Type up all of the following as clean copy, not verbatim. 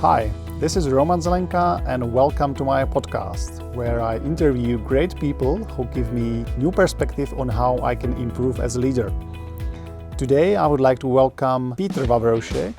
Hi, this is Zelenka and welcome to my podcast, where I interview great people who give me new perspective on how I can improve as a leader. Today I would like to welcome Petr Vabrousek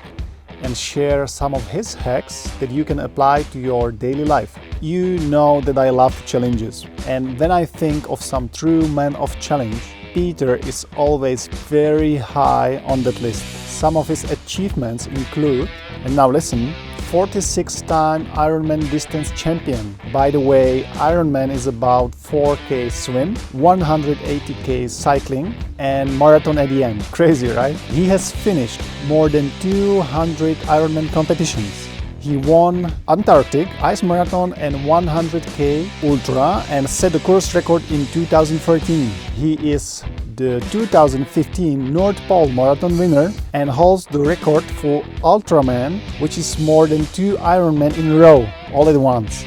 and share some of his hacks that you can apply to your daily life. You know that I love challenges, and when I think of some true men of challenge, Petr is always very high on that list. Some of his achievements include, and now listen, 46-time Ironman distance champion. By the way, Ironman is about 4K swim, 180K cycling, and marathon at the end. Crazy, right? He has finished more than 200 Ironman competitions. He won Antarctic Ice Marathon and 100K Ultra and set the course record in 2013. He is the 2015 North Pole Marathon winner and holds the record for Ultraman, which is more than 2 Ironman in a row, all at once.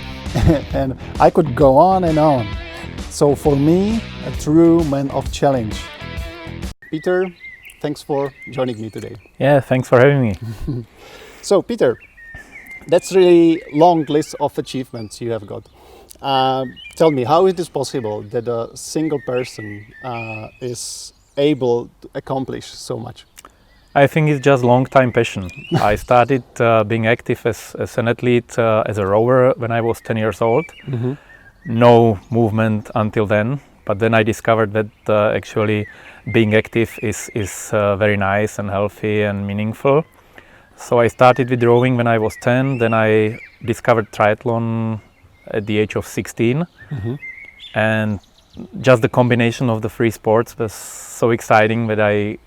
And I could go on and on. So for me, a true man of challenge. Petr, thanks for joining me today. Yeah, thanks for having me. So Petr, that's really long list of achievements you have got. Tell me, how it is possible that a single person is able to accomplish so much? I think it's just long time passion. I started being active as an athlete, as a rower when I was 10 years old. Mm-hmm. No movement until then, but then I discovered that actually being active is very nice and healthy and meaningful. So I started with rowing when I was 10, then I discovered triathlon at the age of 16. Mm-hmm. And just the combination of the three sports was so exciting that I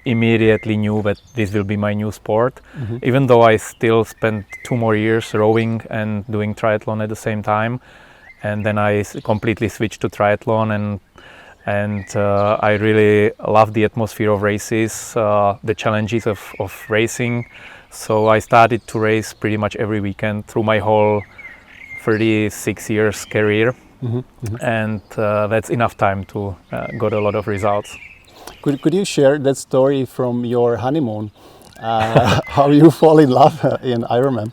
immediately knew that this will be my new sport. Mm-hmm. Even though I still spent 2 more years rowing and doing triathlon at the same time. And then I completely switched to triathlon and I really love the atmosphere of races, the challenges of racing. So I started to race pretty much every weekend through my whole 36 years career. Mm-hmm, mm-hmm. And that's enough time to got a lot of results. Could you share that story from your honeymoon? How you fall in love in Ironman?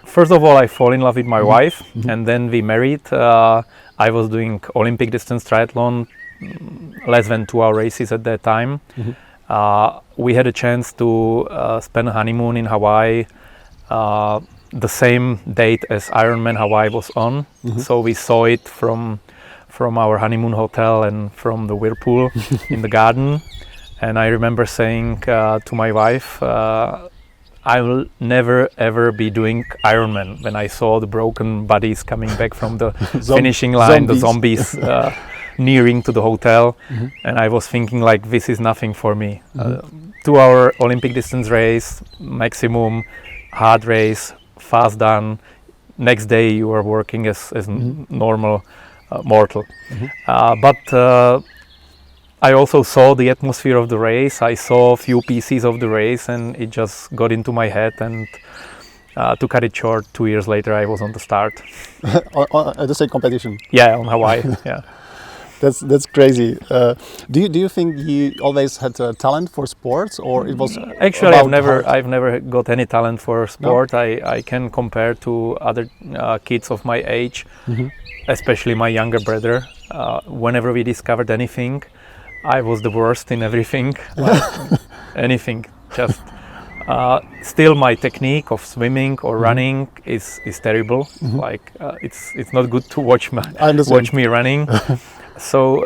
First of all, I fall in love with my mm-hmm. wife, mm-hmm. and then we married. I was doing Olympic distance triathlon, less than 2-hour races at that time. Mm-hmm. We had a chance to spend a honeymoon in Hawaii the same date as Ironman Hawaii was on. Mm-hmm. So we saw it from our honeymoon hotel and from the whirlpool in the garden. And I remember saying to my wife, I will never ever be doing Ironman. When I saw the broken bodies coming back from the finishing line, the zombies nearing to the hotel, mm-hmm. and I was thinking like, this is nothing for me. Mm-hmm. 2-hour Olympic distance race, maximum, hard race, fast done. Next day you are working as mm-hmm. normal mortal. Mm-hmm. But I also saw the atmosphere of the race. I saw a few pieces of the race and it just got into my head, and to cut it short, 2 years later I was on the start. At the same competition? Yeah, on Hawaii, yeah. That's crazy. Do you think you always had a talent for sports, or it was actually I've never got any talent for sport. No? I can compare to other kids of my age, mm-hmm. especially my younger brother. Whenever we discovered anything, I was the worst in everything. Anything. Just still my technique of swimming or mm-hmm. running is terrible. Mm-hmm. Like it's not good to watch me running. So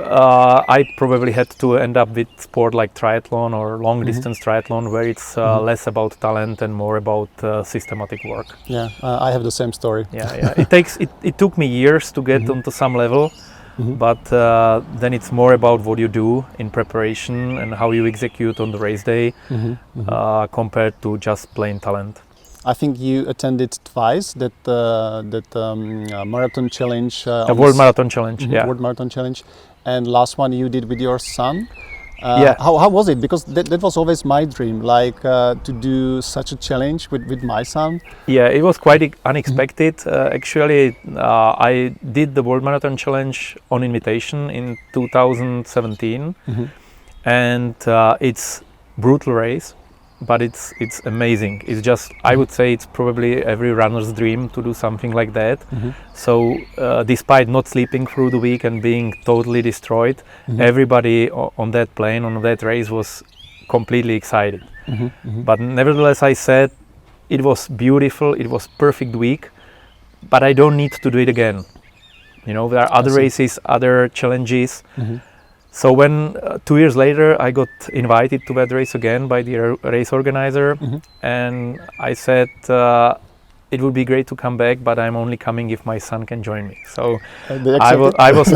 I probably had to end up with sport like triathlon or long mm-hmm. distance triathlon, where it's mm-hmm. less about talent and more about systematic work. Yeah, I have the same story. Yeah. It took me years to get mm-hmm. onto some level, mm-hmm. but then it's more about what you do in preparation and how you execute on the race day, mm-hmm. Mm-hmm. Compared to just plain talent. I think you attended twice that marathon challenge. The World Marathon Challenge, mm-hmm, yeah. World Marathon Challenge, and last one you did with your son. Yeah. How was it? Because that was always my dream, like to do such a challenge with my son. Yeah, it was quite unexpected. Mm-hmm. Actually, I did the World Marathon Challenge on invitation in 2017, mm-hmm. and it's brutal race. but it's amazing. It's just, I would say it's probably every runner's dream to do something like that. So despite not sleeping through the week and being totally destroyed, everybody on that plane, on that race was completely excited. But nevertheless, I said it was beautiful, it was perfect week, but I don't need to do it again. You know, there are other races, other challenges. So when 2 years later I got invited to that race again by the race organizer, and I said it would be great to come back, but I'm only coming if my son can join me. So I was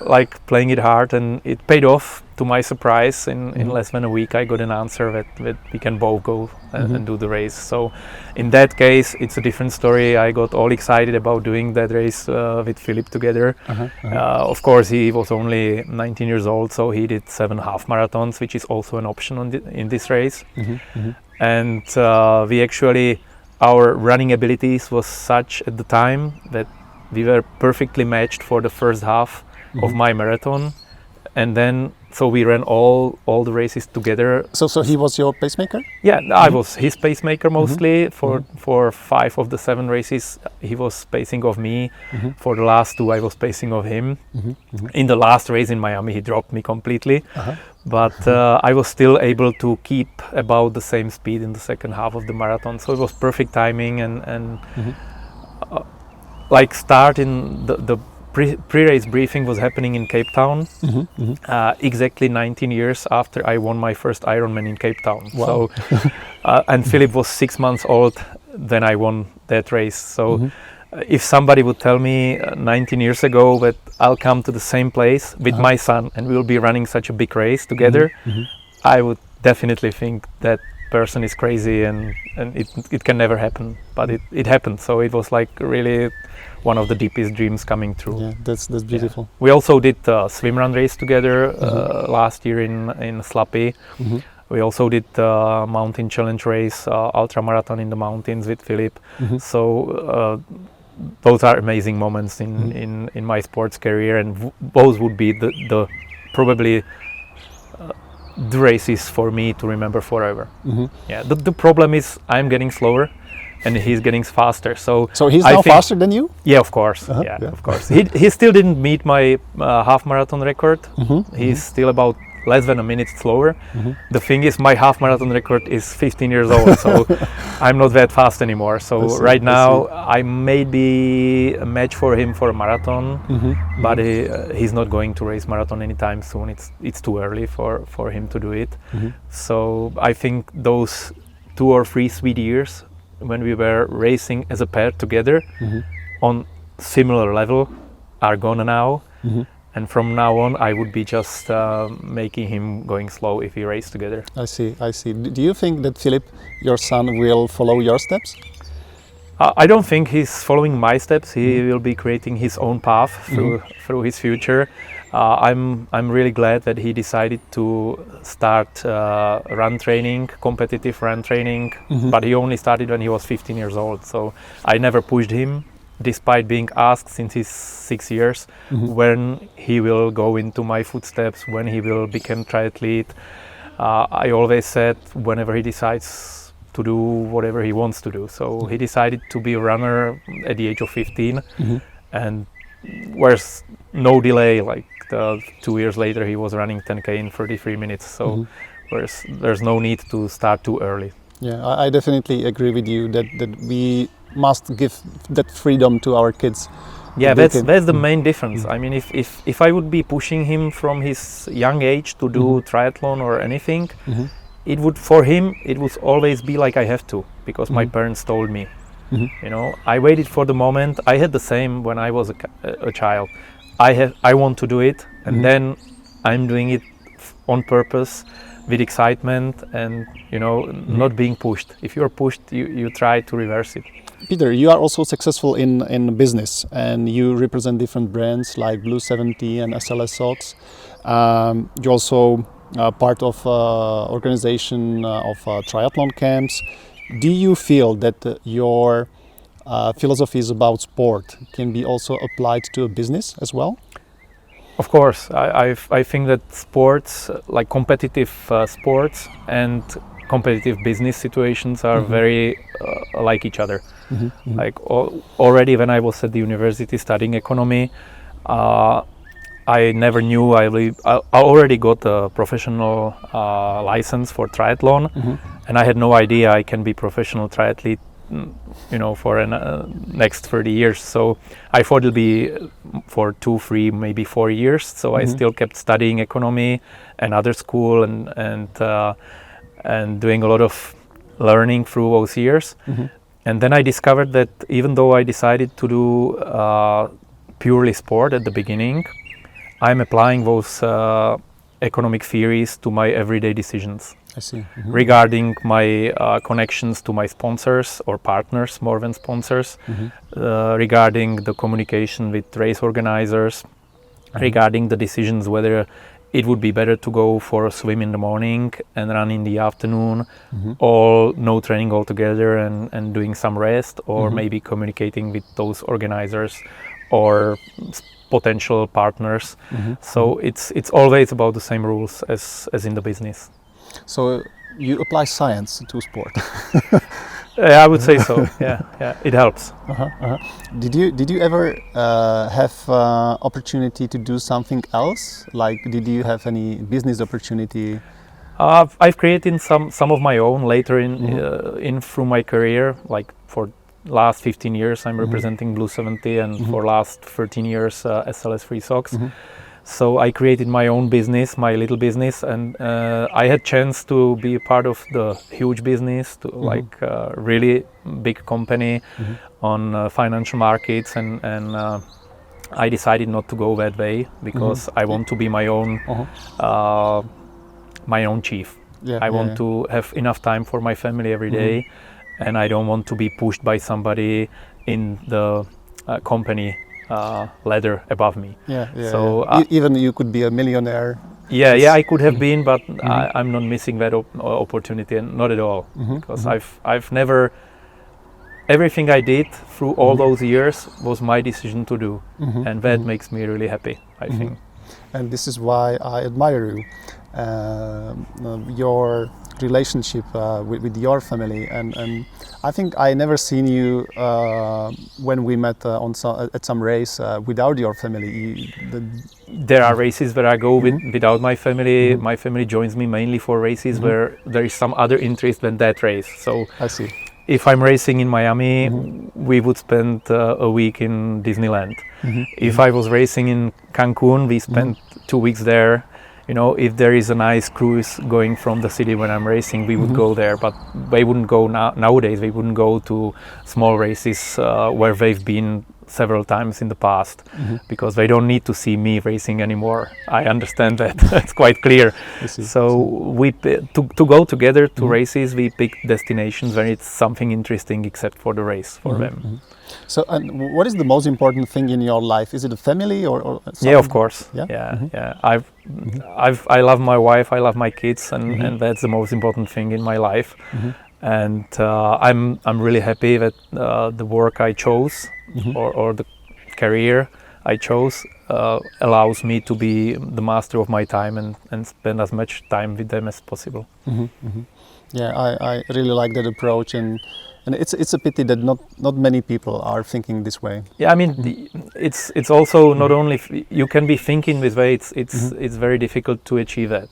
like playing it hard, and it paid off. To my surprise, in less than a week I got an answer that we can both go and do the race. So in that case it's a different story. I got all excited about doing that race with Philip together. Of course, he was only 19 years old, so he did 7 half marathons, which is also an option in this race. And we actually, our running abilities was such at the time that we were perfectly matched for the first half of my marathon. And then, so we ran all the races together. So he was your pacemaker? Yeah, I was his pacemaker mostly. For 5 of the 7 races, he was pacing off me. For the last 2, I was pacing off him. In the last race in Miami, he dropped me completely. But I was still able to keep about the same speed in the second half of the marathon. So it was perfect timing, and like start in the pre-race briefing was happening in Cape Town, exactly 19 years after I won my first Ironman in Cape Town. Wow. So, and Philip was 6 months old then I won that race. So if somebody would tell me 19 years ago that I'll come to the same place with my son and we'll be running such a big race together, I would definitely think that person is crazy and it can never happen. But it happened. So it was like really one of the deepest dreams coming true. Yeah, that's beautiful. Yeah. We also did a swim run race together last year in Slappy. We also did a mountain challenge race, ultra marathon in the mountains with Philip. So those are amazing moments in my sports career, and those would be the probably the races for me to remember forever. Yeah. The problem is I'm getting slower and he's getting faster. So he's now faster than you? Yeah, of course. Of course. He still didn't meet my half marathon record. He's still about less than a minute slower. The thing is, my half marathon record is 15 years old, so I'm not that fast anymore. So right now I may be a match for him for a marathon, but he's not going to race marathon anytime soon. It's too early for him to do it. So I think those 2 or 3 sweet years when we were racing as a pair together on similar level are gone now. And from now on, I would be just making him going slow if we race together. I see. Do you think that Philip, your son, will follow your steps? I don't think he's following my steps. He will be creating his own path through his future. I'm really glad that he decided to start run training, competitive run training. But he only started when he was 15 years old. So I never pushed him, despite being asked since he's 6 years when he will go into my footsteps, when he will become triathlete. I always said whenever he decides to do whatever he wants to do. So he decided to be a runner at the age of 15 and there's no delay, like 2 years later he was running 10K in 33 minutes. So there's no need to start too early. Yeah, I definitely agree with you that we must give that freedom to our kids. Yeah, that's the main difference. I mean, if I would be pushing him from his young age to do triathlon or anything, it would always be like I have to, because my parents told me. You know, I waited for the moment. I had the same when I was a child. I want to do it, and then I'm doing it on purpose, with excitement, and not being pushed. If you're pushed, you try to reverse it. Peter, you are also successful in business, and you represent different brands like Blue 70 and SLS Socks. You're also part of organization of triathlon camps. Do you feel that your philosophies about sport can be also applied to a business as well? Of course, I think that sports, like competitive sports and competitive business situations are very like each other. Like already when I was at the university studying economy, I never knew I already got a professional license for triathlon, and I had no idea I can be professional triathlete, for next 30 years. So I thought it'll be for 2, 3, maybe 4 years. So I still kept studying economy and other school and doing a lot of learning through those years. And then I discovered that even though I decided to do purely sport at the beginning, I'm applying those economic theories to my everyday decisions. I see. Regarding my connections to my sponsors or partners, more than sponsors, regarding the communication with race organizers, regarding the decisions whether it would be better to go for a swim in the morning and run in the afternoon, or no training altogether and doing some rest, or maybe communicating with those organizers or potential partners. So it's always about the same rules as in the business. So you apply science to sport. I would say so. Yeah, it helps. Did you ever have opportunity to do something else? Like, did you have any business opportunity? I've created some of my own later in through my career. Like for last 15 years, I'm representing Blue 70, and for last 13 years, SLS Free Socks. So I created my own business, my little business, and I had chance to be a part of the huge business, to like really big company on financial markets, and I decided not to go that way because I want to be my own chief. I want to have enough time for my family every day, and I don't want to be pushed by somebody in the company ladder above me. So even you could be a millionaire. I could have been, but I'm not missing that opportunity, and not at all, because I've never. Everything I did through all those years was my decision to do, and that makes me really happy, I think. And this is why I admire you, your relationship with your family, and I think I never seen you when we met at some race without your family. There are races where I go without my family. My family joins me mainly for races where there is some other interest than that race. So I see. If I'm racing in Miami, we would spend a week in Disneyland. If I was racing in Cancun, we spent 2 weeks there. If there is a nice cruise going from the city when I'm racing, we would go there. But they wouldn't go nowadays. They wouldn't go to small races where they've been several times in the past, because they don't need to see me racing anymore. I understand that. It's quite clear. So we to go together to races, we pick destinations where it's something interesting except for the race for them. So, and what is the most important thing in your life? Is it a family or something? Yeah, of course. I love my wife. I love my kids, and that's the most important thing in my life. And I'm really happy that the work I chose or the career I chose allows me to be the master of my time and spend as much time with them as possible. Yeah, I really like that approach, and it's a pity that not many people are thinking this way. Yeah, I mean, it's also not only you can be thinking this way. It's very difficult to achieve that.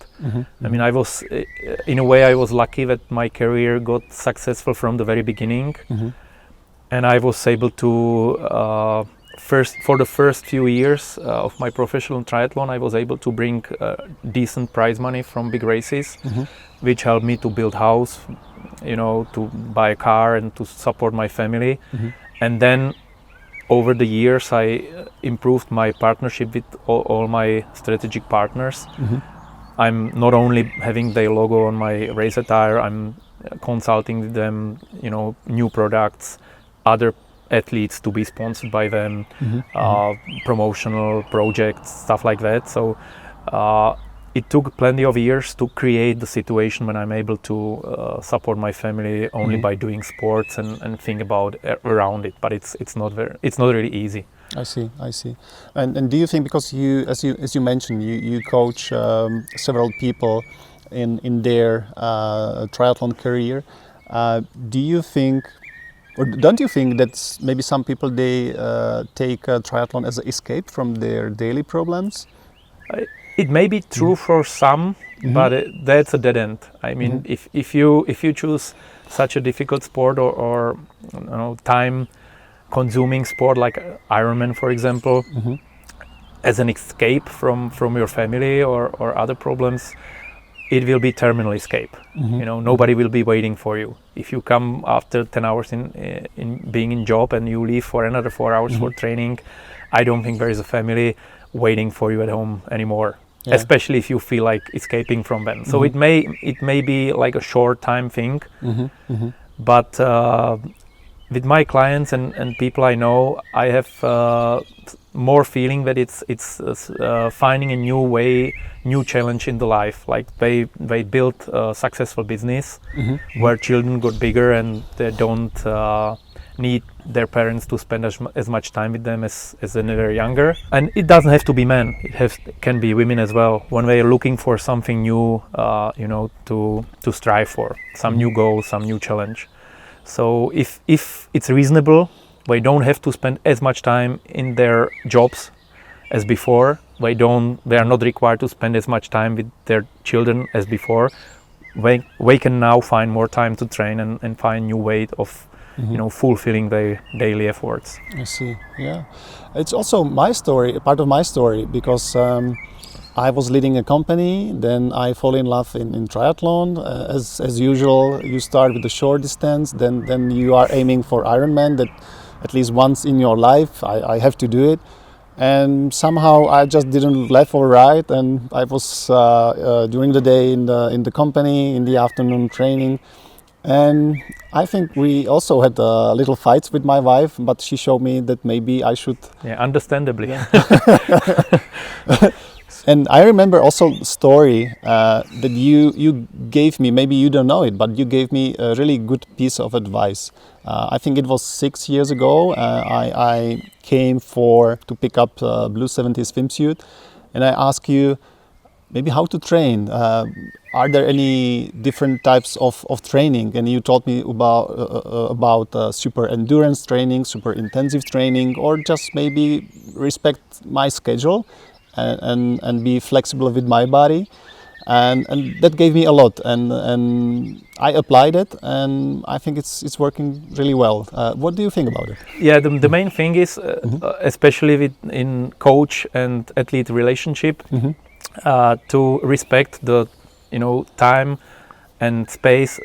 I mean, I was in a way I was lucky that my career got successful from the very beginning, and I was able to for the first few years of my professional triathlon, I was able to bring decent prize money from big races, which helped me to build house, to buy a car and to support my family. And then over the years, I improved my partnership with all my strategic partners. I'm not only having their logo on my race attire, I'm consulting with them, new products, other athletes to be sponsored by them, promotional projects, stuff like that. So it took plenty of years to create the situation when I'm able to support my family only by doing sports and think about around it. But it's not really easy. I see. And do you think, because you, as you mentioned, you coach several people, in their triathlon career. Do you think, or don't you think that maybe some people they take triathlon as an escape from their daily problems? It may be true for some, but that's a dead end. I mean, if you choose such a difficult sport or time-consuming sport like Ironman, for example, as an escape from your family or other problems, it will be terminal escape. Nobody will be waiting for you. If you come after 10 hours in being in job and you leave for another 4 hours for training, I don't think there is a family waiting for you at home anymore. Yeah. Especially if you feel like escaping from them. So it may be like a short time thing, but with my clients and people I know, I have more feeling that it's finding a new challenge in the life. Like they built a successful business where children got bigger and they don't need their parents to spend as much time with them as when they were younger. And it doesn't have to be men, can be women as well, when they are looking for something new, to strive for, some new goal, some new challenge. So if it's reasonable, they don't have to spend as much time in their jobs as before. They are not required to spend as much time with their children as before. They can now find more time to train and find new way of fulfilling their daily efforts. I see. Yeah, it's also my story, part of my story, because I was leading a company. Then I fall in love in triathlon. As usual, you start with the short distance. Then you are aiming for Ironman. That at least once in your life, I have to do it. And somehow I just didn't left or right. And I was during the day in the company, in the afternoon training. And I think we also had little fights with my wife, but she showed me that maybe I should. Yeah, understandably. Yeah. And I remember also a story that you gave me. Maybe you don't know it, but you gave me a really good piece of advice. I think it was 6 years ago. I came to pick up Blue 70 swimsuit, and I asked you maybe how to train. Are there any different types of training? And you told me about super endurance training, super intensive training, or just maybe respect my schedule and be flexible with my body. And that gave me a lot, and I applied it, and I think it's working really well. What do you think about it? Yeah, the main thing is, especially in coach and athlete relationship, to respect the time and space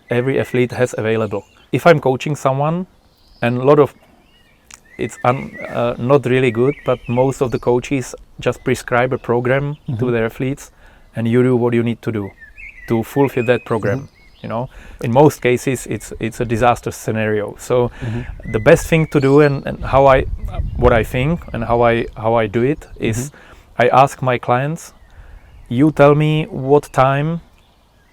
every athlete has available. If I'm coaching someone, and it's not really good, but most of the coaches just prescribe a program to their athletes, and you do what you need to do to fulfill that program. In most cases it's a disaster scenario. So the best thing to do, and what I think and how I do it is, I ask my clients, you tell me what time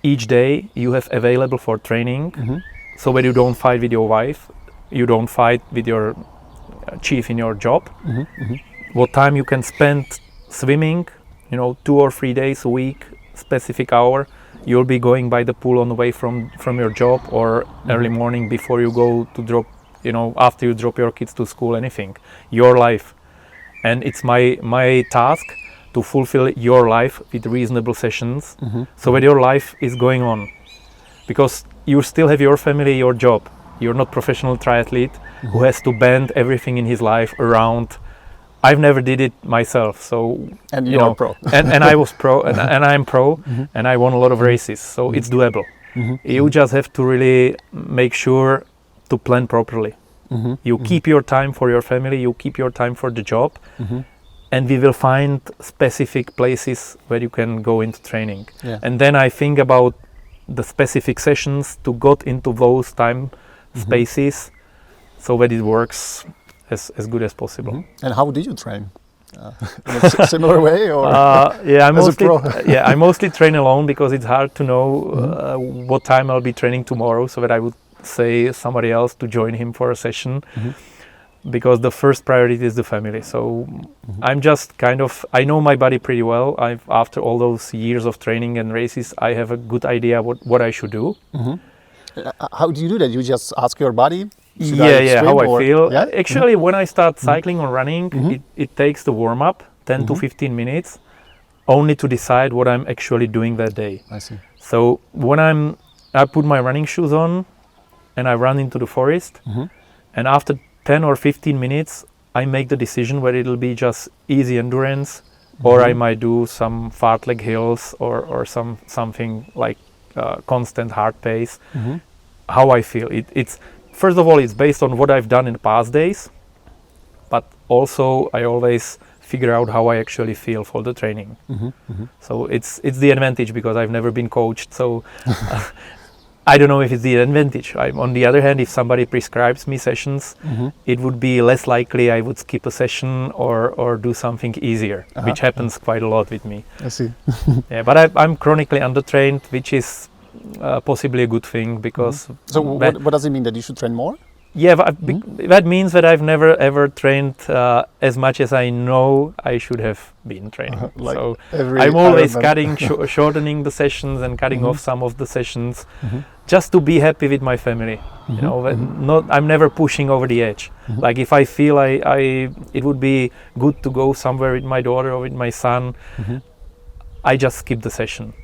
each day you have available for training, so that you don't fight with your wife, you don't fight with your chief in your job. What time you can spend swimming, 2 or 3 days a week, specific hour. You'll be going by the pool on the way from your job, or early morning before you go to drop, after you drop your kids to school, anything. Your life. And it's my task to fulfill your life with reasonable sessions, so that your life is going on. Because you still have your family, your job. You're not professional triathlete who has to bend everything in his life around. I've never did it myself, so and you're pro. and I was pro, and I'm pro, and I won a lot of races, so it's doable. You just have to really make sure to plan properly. You keep your time for your family, you keep your time for the job, and we will find specific places where you can go into training. Yeah. And then I think about the specific sessions to go into those time spaces, so that it works as good as possible. And how did you train? In a similar way, or I mostly train alone, because it's hard to know what time I'll be training tomorrow, so that I would say somebody else to join him for a session. because the first priority is the family. So I'm just I know my body pretty well. After all those years of training and races, I have a good idea what I should do. How do you do that? You just ask your body? How I feel. Yeah? Actually, when I start cycling or running, it takes the warm-up, 10 to 15 minutes, only to decide what I'm actually doing that day. I see. So when I put my running shoes on and I run into the forest, and after 10 or 15 minutes, I make the decision whether it'll be just easy endurance, or I might do some fartlek hills or something like constant hard pace. How I feel. It's first of all, it's based on what I've done in the past days, but also I always figure out how I actually feel for the training. So it's the advantage, because I've never been coached. So I don't know if it's the advantage. On the other hand, if somebody prescribes me sessions, it would be less likely I would skip a session or do something easier, which happens quite a lot with me. I see. Yeah, but I'm chronically undertrained, which is possibly a good thing, because... So what does it mean? That you should train more? Yeah, that means that I've never ever trained as much as I know I should have been training. So I'm always cutting, shortening the sessions and cutting off some of the sessions, just to be happy with my family. You know, I'm never pushing over the edge. Like if I feel it would be good to go somewhere with my daughter or with my son, I just skip the session.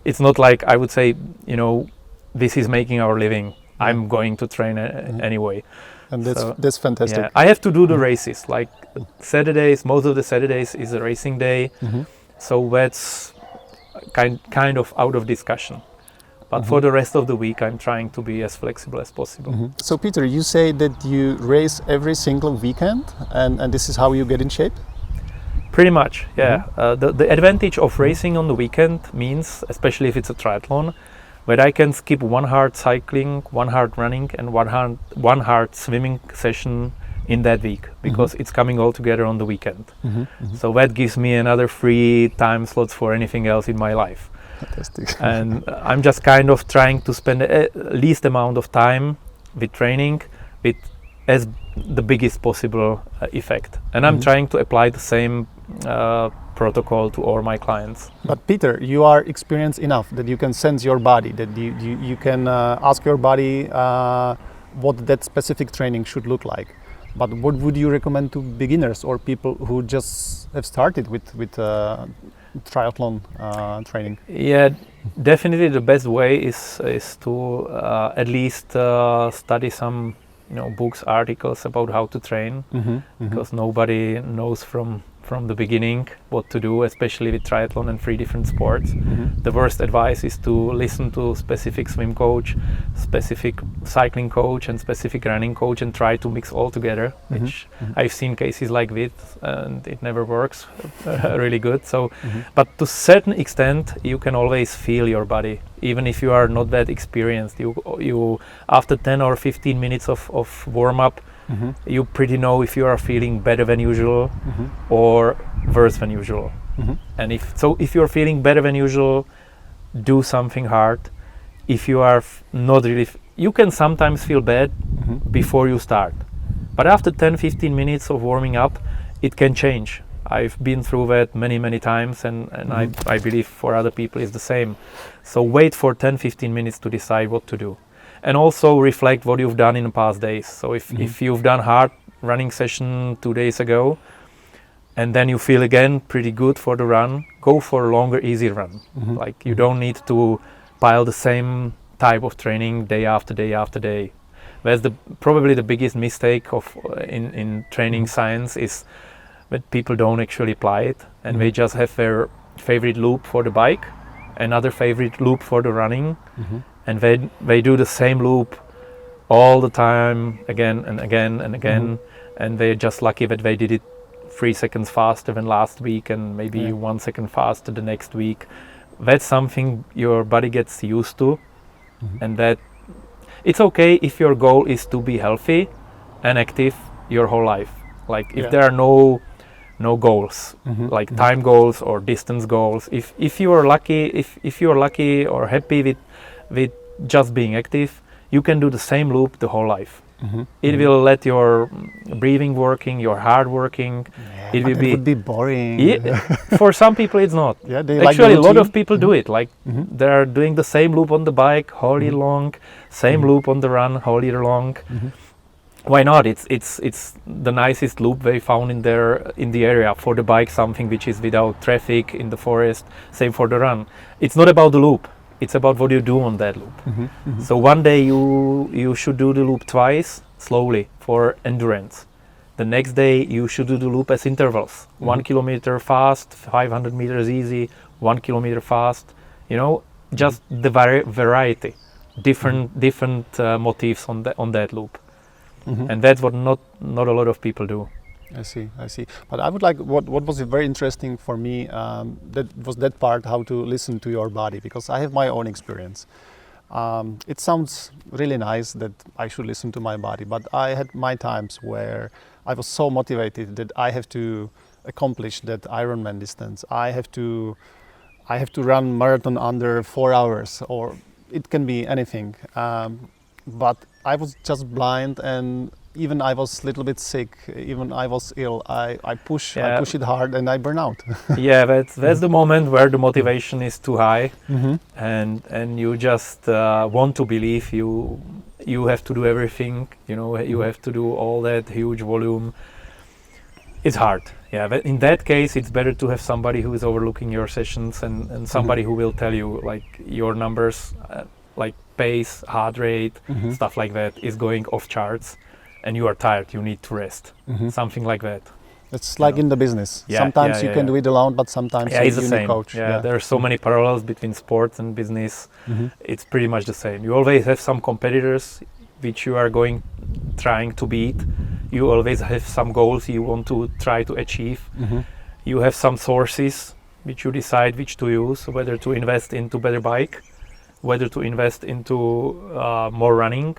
It's not like I would say, you know, this is making our living. I'm going to train anyway. And that's fantastic. Yeah, I have to do the races. Like Saturdays, most of the Saturdays is a racing day. So that's kind of out of discussion. But for the rest of the week, I'm trying to be as flexible as possible. So Peter, you say that you race every single weekend, and this is how you get in shape? Pretty much, yeah. The advantage of racing on the weekend means, especially if it's a triathlon, where I can skip one hard cycling, one hard running, and one hard swimming session in that week, because it's coming all together on the weekend. So that gives me another free time slots for anything else in my life. Fantastic. And I'm just kind of trying to spend the least amount of time with training with as the biggest possible effect. And I'm trying to apply the same protocol to all my clients. But Peter, you are experienced enough that you can sense your body, that you can ask your body what that specific training should look like. But what would you recommend to beginners or people who just have started with triathlon training? Yeah, definitely the best way is to at least study some books, articles about how to train, because nobody knows from the beginning what to do, especially with triathlon and 3 different sports. The worst advice is to listen to specific swim coach, specific cycling coach, and specific running coach, and try to mix all together, which I've seen cases like this, and it never works really good. So, but to a certain extent, you can always feel your body, even if you are not that experienced. You after 10 or 15 minutes of warm-up, you pretty know if you are feeling better than usual or worse than usual. And if you're feeling better than usual, do something hard. If you are not really, you can sometimes feel bad before you start. But after 10-15 minutes of warming up, it can change. I've been through that many times, and I believe for other people it's the same. So wait for 10-15 minutes to decide what to do. And also reflect what you've done in the past days. So if you've done hard running session 2 days ago, and then you feel again pretty good for the run, go for a longer, easy run. Like you don't need to pile the same type of training day after day after day. That's probably the biggest mistake in training science, is that people don't actually apply it, and they just have their favorite loop for the bike, another favorite loop for the running, and they do the same loop all the time, again and again and again, and they're just lucky that they did it 3 seconds faster than last week, and maybe 1 second faster the next week. That's something your body gets used to, and that it's okay if your goal is to be healthy and active your whole life. Like if there are no goals, like time goals or distance goals. If you are lucky or happy with just being active, you can do the same loop the whole life. It will let your breathing working, your heart working. It would be boring. Yeah, for some people it's not. Yeah, they actually like a lot of people do it. Like they're doing the same loop on the bike whole year long, same loop on the run whole year long. Why not? It's the nicest loop they found in the area for the bike, something which is without traffic in the forest. Same for the run. It's not about the loop. It's about what you do on that loop. So one day you should do the loop twice slowly for endurance. The next day you should do the loop as intervals. 1 kilometer fast, 500 meters easy, 1 kilometer fast. Just the variety, different motifs on that loop. And that's what not a lot of people do. I see. But I would like, what was very interesting for me, that was that part, how to listen to your body, because I have my own experience. It sounds really nice that I should listen to my body, but I had my times where I was so motivated that I have to accomplish that Ironman distance. I have to run marathon under 4 hours, or it can be anything. But I was just blind, and even I was a little bit sick, even I was ill, I push it hard and I burn out. Yeah, that's the moment where the motivation is too high, and you just want to believe you have to do everything, you have to do all that huge volume. It's hard. Yeah, but in that case it's better to have somebody who is overlooking your sessions and somebody who will tell you like your numbers, like pace, heart rate, stuff like that is going off charts. And you are tired, you need to rest. Something like that. It's like in the business. Sometimes you can do it alone, but sometimes you need a coach. Yeah, there are so many parallels between sports and business. It's pretty much the same. You always have some competitors which you are trying to beat. You always have some goals you want to try to achieve. You have some sources which you decide which to use, whether to invest into better bike, whether to invest into more running,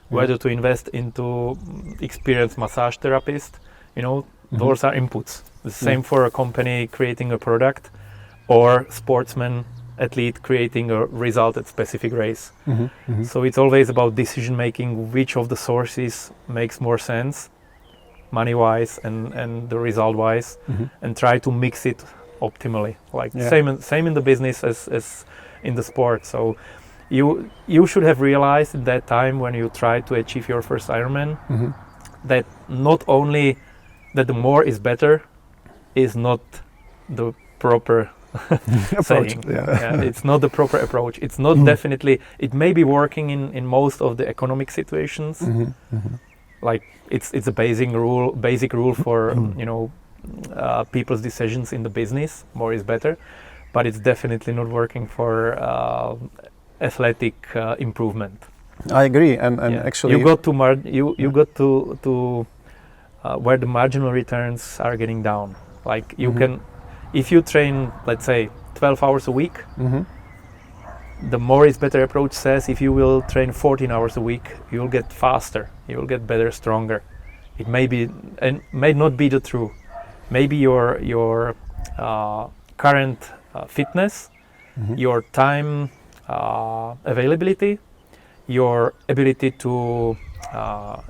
whether to invest into experienced massage therapist. Those are inputs. The same for a company creating a product, or sportsman, athlete creating a result at specific race. So it's always about decision making, which of the sources makes more sense, money-wise and the result-wise, and try to mix it optimally. Same in the business as in the sport. So you should have realized at that time when you tried to achieve your first Ironman that not only that the more is better is not the proper approach. It's not the proper approach. It's not definitely, it may be working in most of the economic situations. Like it's a basic rule for people's decisions in the business. More is better. But it's definitely not working for athletic improvement. I agree, and actually you got to where the marginal returns are getting down. Like you can, if you train, let's say 12 hours a week, the more is better approach says if you will train 14 hours a week, you'll get faster, you'll get better, stronger. It may be and may not be the true. Maybe your current fitness, your time availability, your ability to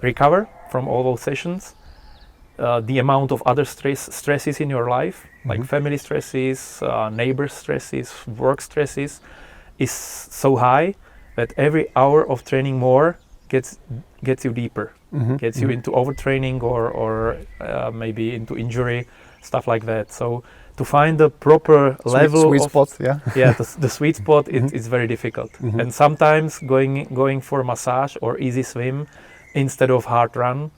recover from all those sessions, the amount of other stresses in your life, like family stresses, neighbor stresses, work stresses, is so high that every hour of training more gets you deeper, gets you into overtraining or maybe into injury, stuff like that. So to find the proper level sweet of spot, the sweet spot is very difficult. And sometimes going for massage or easy swim instead of hard run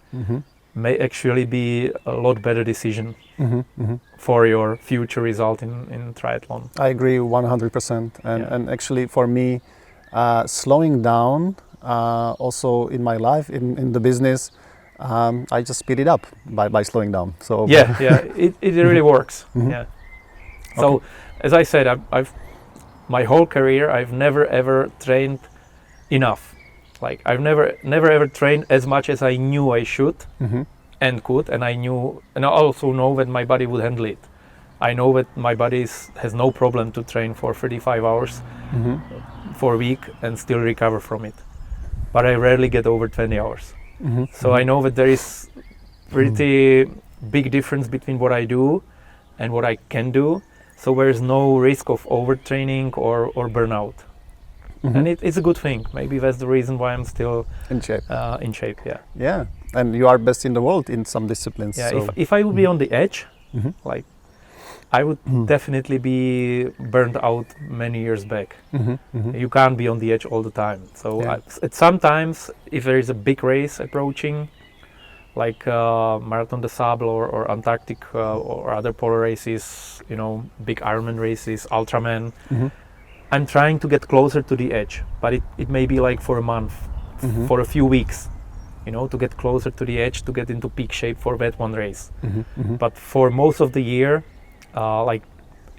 may actually be a lot better decision for your future result in triathlon. I agree 100%. And actually for me, slowing down also in my life, in the business, I just speed it up by slowing down. So it really works. So as I said, I've my whole career I've never ever trained enough. Like I've never ever trained as much as I knew I should and could, and I also know that my body would handle it. I know that my body has no problem to train for 35 hours for a week and still recover from it. But I rarely get over 20 hours. So I know that there is pretty big difference between what I do and what I can do. So there is no risk of overtraining or burnout. And it's a good thing. Maybe that's the reason why I'm still in shape. Yeah. Yeah, and you are best in the world in some disciplines. Yeah. So. If I would be on the edge, like I would definitely be burned out many years back. You can't be on the edge all the time. So sometimes, if there is a big race approaching, like Marathon des Sables or Antarctic or other polar races, big Ironman races, Ultraman, I'm trying to get closer to the edge, but it may be like for a month, for a few weeks, to get closer to the edge, to get into peak shape for that one race. But for most of the year, like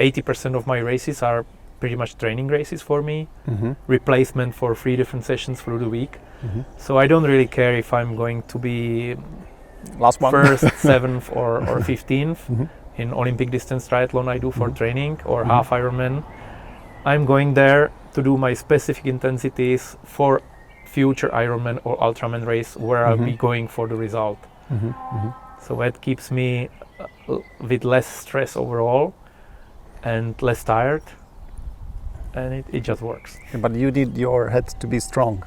80% of my races are pretty much training races for me, replacement for 3 different sessions through the week. So I don't really care if I'm going to be last one, first, 7th or 15th in Olympic distance triathlon I do for training or half Ironman. I'm going there to do my specific intensities for future Ironman or Ultraman race where I'll be going for the result. So that keeps me with less stress overall and less tired, and it just works. But you need your head to be strong.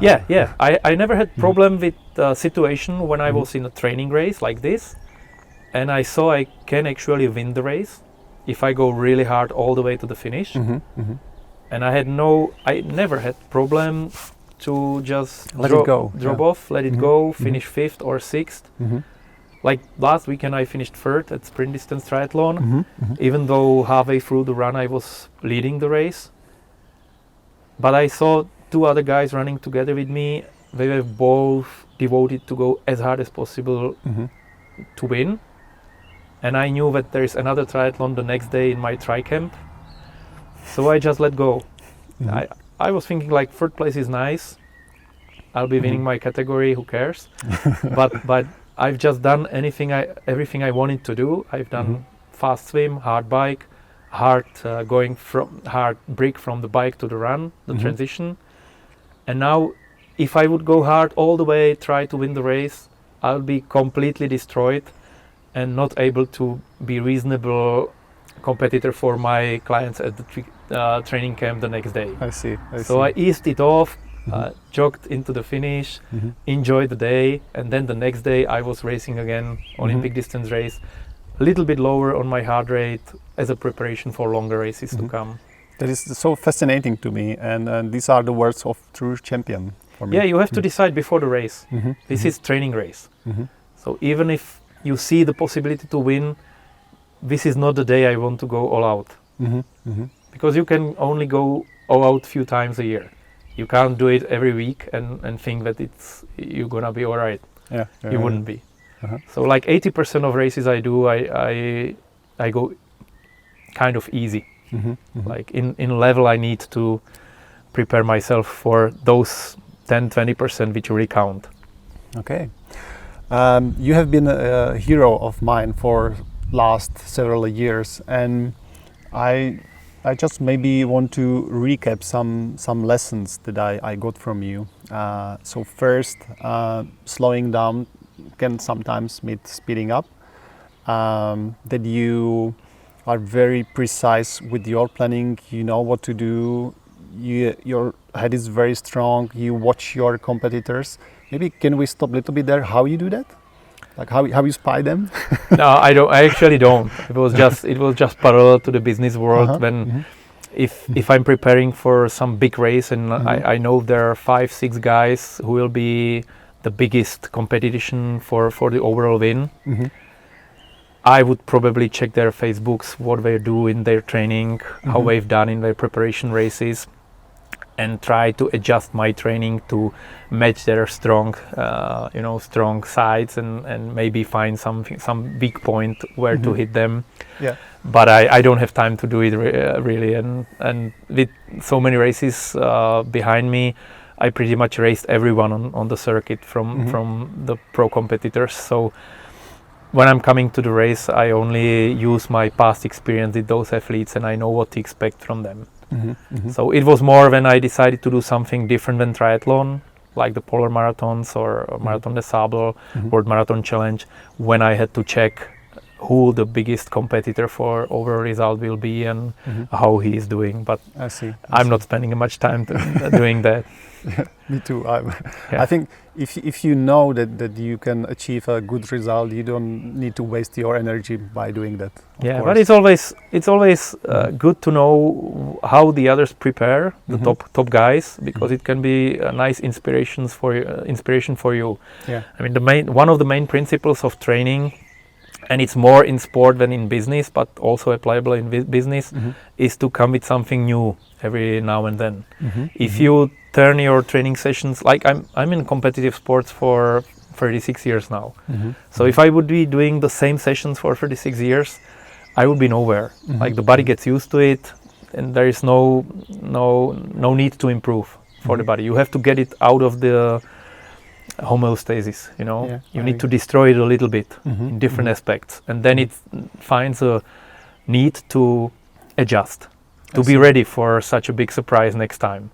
Yeah. I never had problem with the situation when I was in a training race like this, and I saw I can actually win the race if I go really hard all the way to the finish. And I never had problem to just drop off, let it go, finish 5th or 6th. Like last weekend I finished 3rd at sprint distance triathlon, even though halfway through the run I was leading the race. But I saw 2 other guys running together with me. They were both devoted to go as hard as possible to win. And I knew that there is another triathlon the next day in my tri camp. So I just let go. I was thinking like 3rd place is nice. I'll be winning my category, who cares? but I've just done everything I wanted to do. I've done fast swim, hard bike, hard break from the bike to the run, the transition. And now if I would go hard all the way, try to win the race, I'll be completely destroyed and not able to be reasonable competitor for my clients at the training camp the next day. I see. So I eased it off, jogged into the finish, enjoyed the day, and then the next day I was racing again, Olympic distance race, a little bit lower on my heart rate as a preparation for longer races to come. That is so fascinating to me, and these are the words of true champion for me. Yeah, you have to decide before the race. This is training race. So even if you see the possibility to win, this is not the day I want to go all out. Because you can only go all out few times a year. You can't do it every week and think that you're gonna be all right. You wouldn't be. So like 80% of races I do, I go kind of easy. Like in level I need to prepare myself for those 10-20% which really count. Okay. You have been a hero of mine for last several years, and I just maybe want to recap some lessons that I got from you. So first, slowing down can sometimes mean speeding up. That you are very precise with your planning. You know what to do. Your head is very strong. You watch your competitors. Maybe can we stop a little bit there? How you do that? Like how you spy them? No, I don't. I actually don't. It was just parallel to the business world. When if I'm preparing for some big race and I know there are 5-6 guys who will be the biggest competition for the overall win, I would probably check their Facebooks, what they do in their training, how they've done in their preparation races, and try to adjust my training to match their strong sides and maybe find some weak point where to hit them. Yeah. But I don't have time to do it really, and with so many races behind me, I pretty much raced everyone on the circuit from the pro competitors. So when I'm coming to the race, I only use my past experience with those athletes, and I know what to expect from them. So it was more when I decided to do something different than triathlon, like the Polar Marathons or Marathon des Sables, World Marathon Challenge, when I had to check who the biggest competitor for overall result will be and how he is doing. But I see. I'm not spending much time doing that. Me too. I think if you know that you can achieve a good result, you don't need to waste your energy by doing that. Yeah, but it's always good to know how the others prepare, the top guys, because it can be a nice inspiration for you. Yeah. I mean, one of the main principles of training, and it's more in sport than in business, but also applicable in business, is to come with something new every now and then. If you turn your training sessions, like I'm in competitive sports for 36 years now. So if I would be doing the same sessions for 36 years, I would be nowhere. Like the body gets used to it, and there is no need to improve for the body. You have to get it out of the homeostasis, you know. Yeah, you need to destroy it a little bit in different aspects, and then it finds a need to adjust, to be ready for such a big surprise next time.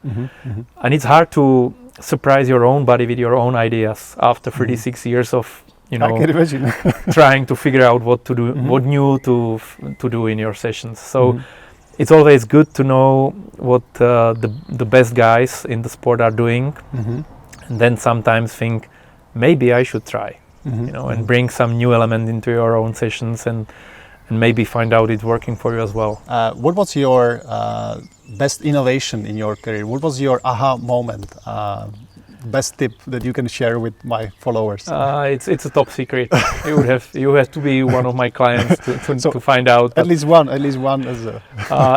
And it's hard to surprise your own body with your own ideas after 36 years of, you know, I can imagine. trying to figure out what to do, what new to do in your sessions. So it's always good to know what the best guys in the sport are doing, and then sometimes think maybe I should try, you know, and bring some new element into your own sessions and maybe find out it's working for you as well. What was your best innovation in your career? What was your aha moment? Best tip that you can share with my followers? It's a top secret. You have to be one of my clients to find out. At least one as a...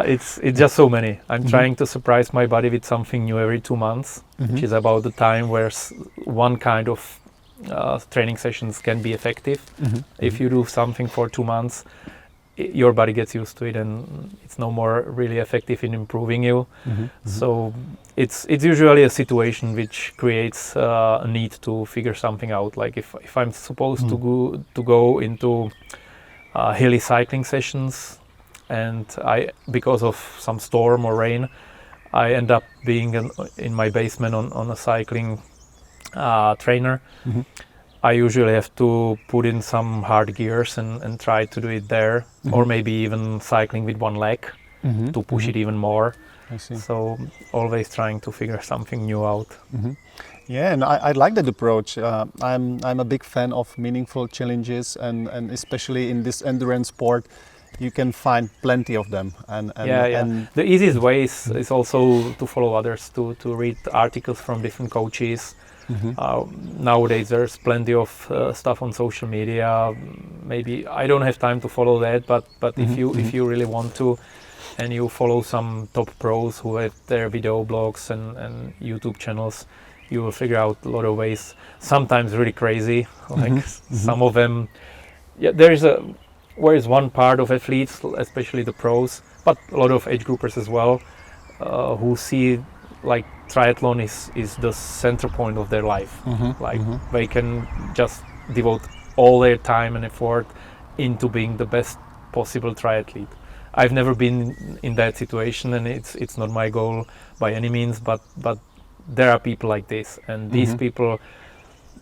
It's just so many. I'm trying to surprise my body with something new every 2 months, which is about the time where one kind of training sessions can be effective. If you do something for 2 months, your body gets used to it, and it's no more really effective in improving you. So it's usually a situation which creates a need to figure something out. Like if I'm supposed to go into hilly cycling sessions, and because of some storm or rain, I end up being in my basement on a cycling trainer. I usually have to put in some hard gears and try to do it there, or maybe even cycling with one leg to push it even more. I see. So always trying to figure something new out. Yeah, and I like that approach. I'm a big fan of meaningful challenges, and especially in this endurance sport, you can find plenty of them. And the easiest way is also to follow others, to read articles from different coaches. Nowadays there's plenty of stuff on social media. Maybe I don't have time to follow that, but if you really want to, and you follow some top pros who have their video blogs and YouTube channels, you will figure out a lot of ways, sometimes really crazy, like some of them. There is one part of athletes, especially the pros, but a lot of age groupers as well, who see like triathlon is the center point of their life. They can just devote all their time and effort into being the best possible triathlete. I've never been in that situation, and it's not my goal by any means, but there are people like this, and these people,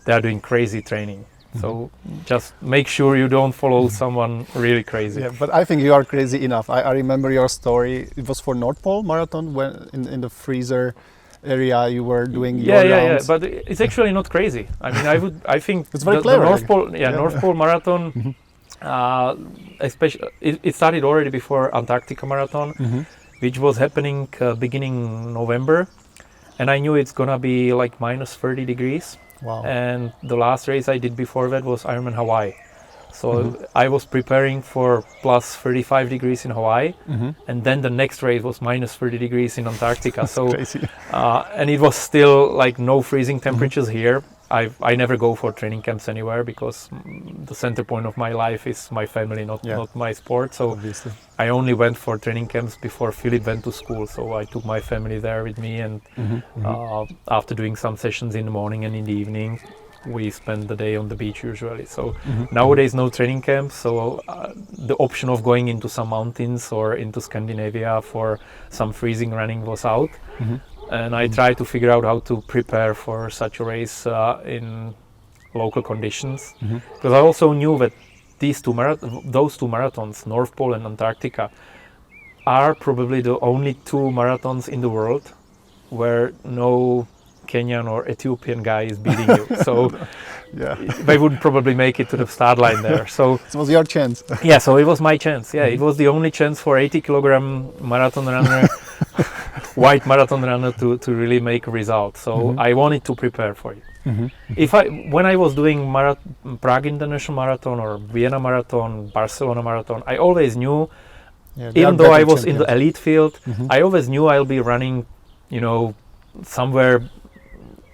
they are doing crazy training. So just make sure you don't follow someone really crazy. Yeah, but I think you are crazy enough. I remember your story. It was for North Pole Marathon, when in the freezer area you were doing your rounds. But it's actually not crazy. I mean, I think it's very clever. The North Pole Marathon, especially it started already before Antarctica Marathon, which was happening beginning November, and I knew it's gonna be like minus 30 degrees. Wow. And the last race I did before that was Ironman Hawaii. So I was preparing for plus 35 degrees in Hawaii, and then the next race was minus 30 degrees in Antarctica. So, and it was still like no freezing temperatures here. I never go for training camps anywhere, because the center point of my life is my family, not my sport. So obviously, I only went for training camps before Philip went to school. So I took my family there with me, and after doing some sessions in the morning and in the evening, we spend the day on the beach usually. So nowadays no training camps. So the option of going into some mountains or into Scandinavia for some freezing running was out. and I tried to figure out how to prepare for such a race in local conditions, because I also knew that those two marathons, North Pole and Antarctica, are probably the only two marathons in the world where no Kenyan or Ethiopian guy is beating you. So they would probably make it to the start line there. So it was your chance. Yeah, so it was my chance. Yeah, it was the only chance for 80-kilogram marathon runner, white marathon runner to really make a result. So I wanted to prepare for it. When I was doing Prague International Marathon or Vienna Marathon, Barcelona Marathon, I always knew, even though I was in the elite field, I always knew I'll be running, somewhere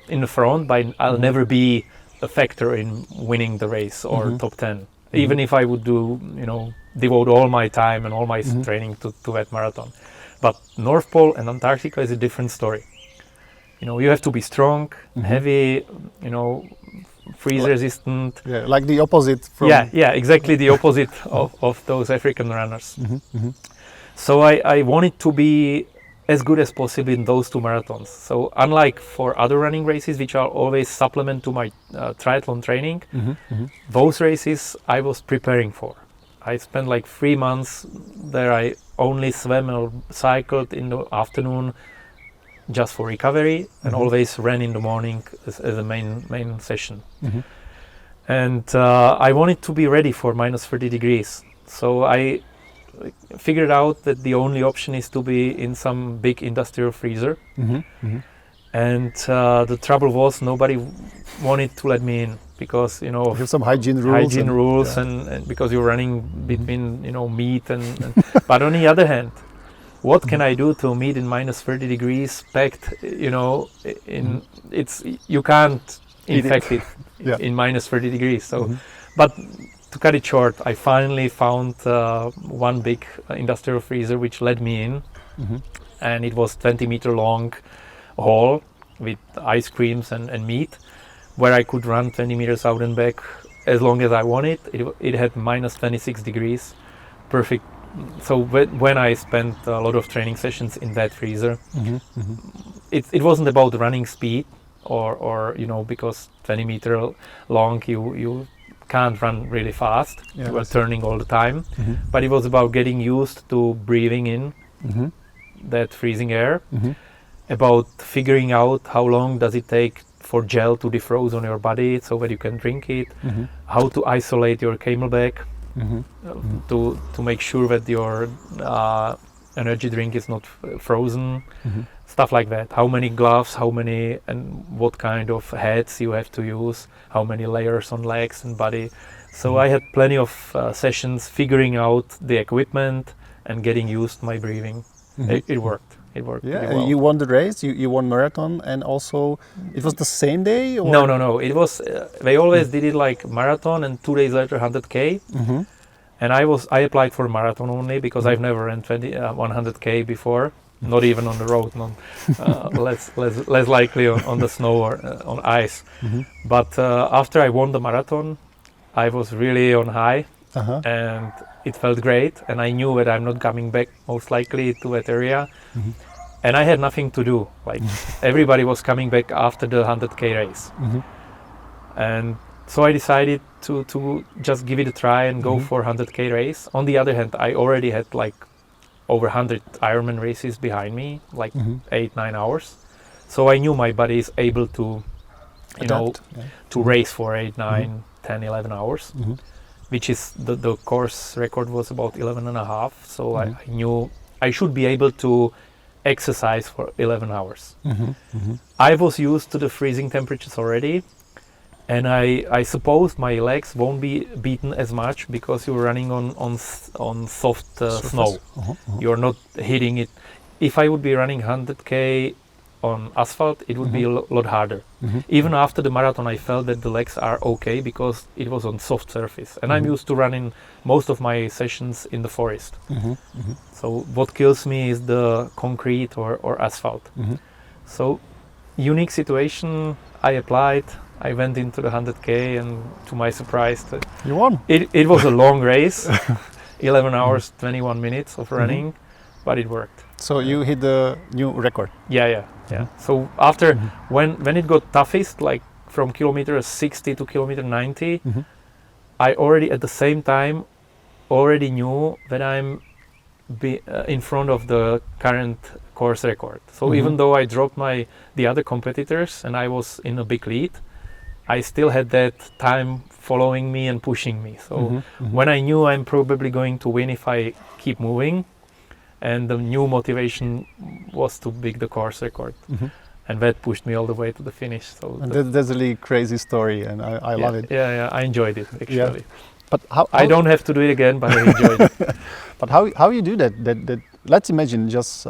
in the front, but I'll never be a factor in winning the race or top 10. Even if I would devote all my time and all my training to that marathon. But North Pole and Antarctica is a different story. You have to be strong, heavy, freeze resistant. Yeah, like the opposite from... Yeah, exactly the opposite of those African runners. So I wanted to be as good as possible in those two marathons. So unlike for other running races, which are always supplement to my triathlon training, those races I was preparing for. I spent like 3 months there. I only swam or cycled in the afternoon just for recovery, and always ran in the morning as a main session. And I wanted to be ready for minus 30 degrees. So I figured out that the only option is to be in some big industrial freezer. And the trouble was nobody wanted to let me in because, you have some hygiene rules. And because you're running between, meat and but on the other hand, what can I do to meet in minus 30 degrees packed, you can't infect it in minus 30 degrees. So, but to cut it short, I finally found one big industrial freezer which let me in, and it was 20-meter long hall with ice creams and meat, where I could run 20 meters out and back as long as I wanted. It had minus 26 degrees, perfect. So when I spent a lot of training sessions in that freezer, it wasn't about running speed or because 20-meter long you can't run really fast. You were turning all the time, but it was about getting used to breathing in that freezing air, about figuring out how long does it take for gel to defroze on your body so that you can drink it, how to isolate your camelback, to make sure that your energy drink is not frozen, stuff like that. How many gloves, and what kind of hats you have to use, how many layers on legs and body. So I had plenty of sessions figuring out the equipment and getting used to my breathing. It worked. It worked. Yeah, pretty well. You won the race. You won marathon, and also it was the same day. Or? No. It was. They always did it like marathon, and 2 days later 100K. And I applied for marathon only because I've never ran 100K before. Not even on the road. Less likely on the snow or on ice. But after I won the marathon, I was really on high, and it felt great. And I knew that I'm not coming back most likely to that area. And I had nothing to do. Like everybody was coming back after the 100K race. And so I decided to just give it a try and go for 100K race. On the other hand, I already had like over 100 Ironman races behind me, like 8-9 hours. So I knew my body is able to, to race for 8, 9, 10, 11 hours, which is the course record was about 11 and a half. So I knew I should be able to exercise for 11 hours. I was used to the freezing temperatures already. And I suppose my legs won't be beaten as much because you're running on soft snow. You're not hitting it. If I would be running 100K on asphalt, it would be a lot harder. Even after the marathon, I felt that the legs are okay because it was on soft surface. And I'm used to running most of my sessions in the forest. So what kills me is the concrete or asphalt. So unique situation, I applied. I went into the 100K, and to my surprise, you won. It was a long race, 11 hours, 21 minutes of running, but it worked. So you hit the new record? Yeah. Yeah. So after when it got toughest, like from kilometer 60 to kilometer 90, I already at the same time already knew that I'm in front of the current course record. So even though I dropped the other competitors and I was in a big lead, I still had that time following me and pushing me. So when I knew I'm probably going to win if I keep moving, and the new motivation was to beat the course record. And that pushed me all the way to the finish. So that's a really crazy story, and I love it. Yeah, I enjoyed it actually. Yeah. But how I don't have to do it again, but I enjoyed it. But how you do that? That let's imagine just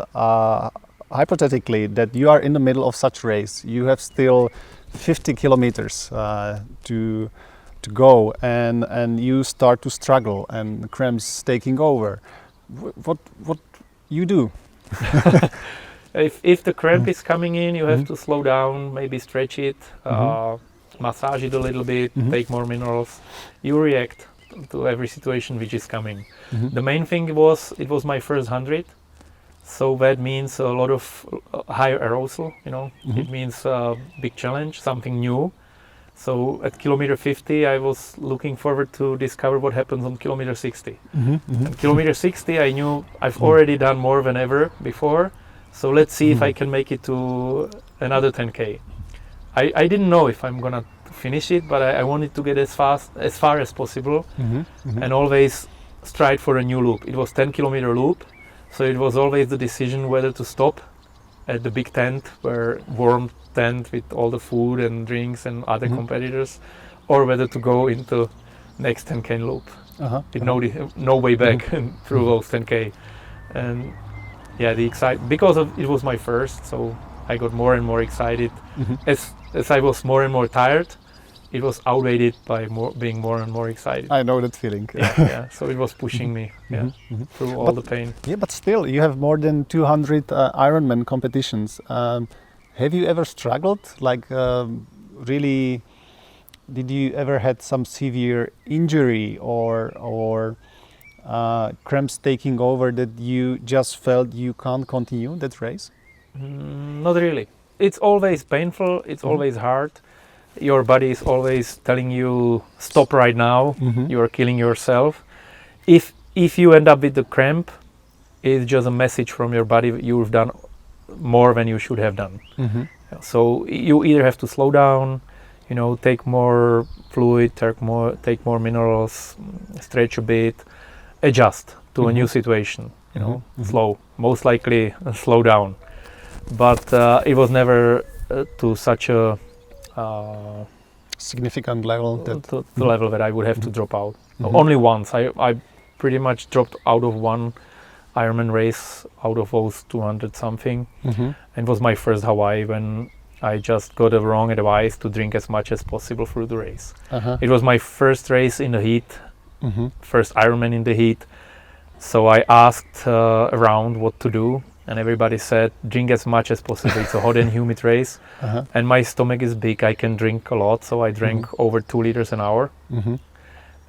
hypothetically that you are in the middle of such race. You have still 50 kilometers to go, and you start to struggle, and cramps taking over. What you do? If the cramp is coming in, you have to slow down, maybe stretch it, massage it a little bit, take more minerals. You react to every situation which is coming. The main thing was, it was my first 100, so that means a lot of higher arousal, it means a big challenge, something new. So at kilometer 50 I was looking forward to discover what happens on kilometer 60. At kilometer 60 I knew I've already done more than ever before, so let's see if I can make it to another 10k. I didn't know if I'm gonna finish it, but I wanted to get as far as possible, and always strive for a new loop. It was 10-kilometer loop, so it was always the decision whether to stop at the big tent, where warm tent with all the food and drinks and other competitors, or whether to go into next 10k loop with no way back through those 10k. And yeah, because it was my first, so I got more and more excited. As I was more and more tired, it was outweighed by being more and more excited. I know that feeling. Yeah. So it was pushing me through all the pain. Yeah, but still, you have more than 200 Ironman competitions. Have you ever struggled? Like, really, did you ever had some severe injury or cramps taking over that you just felt you can't continue that race? Not really. It's always painful. It's always hard. Your body is always telling you, stop right now. You're killing yourself. If you end up with the cramp, it's just a message from your body. You've done more than you should have done. So you either have to slow down, take more fluid, take more minerals, stretch a bit, adjust to a new situation. Slow, most likely slow down. But it was never to such a significant level, to the level that I would have to drop out. Only once. I pretty much dropped out of one Ironman race out of those 200 something. And it was my first Hawaii, when I just got the wrong advice to drink as much as possible through the race. It was my first race in the heat, first Ironman in the heat. So I asked around what to do, and everybody said, drink as much as possible. It's a hot and humid race, and my stomach is big, I can drink a lot, so I drank over 2 liters an hour.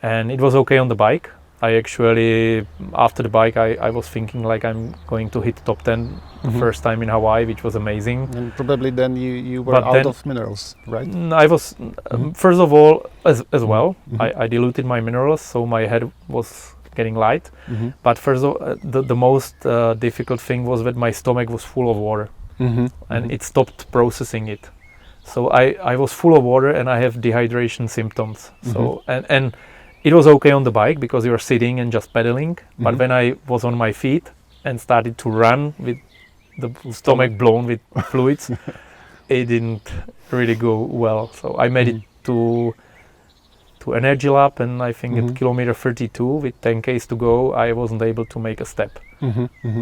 And it was okay on the bike. I actually, after the bike, I was thinking like I'm going to hit top 10 first time in Hawaii, which was amazing. And probably then you were out of minerals, right? I was, first of all, as well, I diluted my minerals, so my head was getting light. But first of all, the most difficult thing was that my stomach was full of water, and it stopped processing it. So I was full of water, and I have dehydration symptoms. So and it was okay on the bike because you were sitting and just pedaling. But when I was on my feet and started to run with the stomach blown with fluids, it didn't really go well. So I made it to Energy Lab, and I think at kilometer 32 with 10Ks to go, I wasn't able to make a step.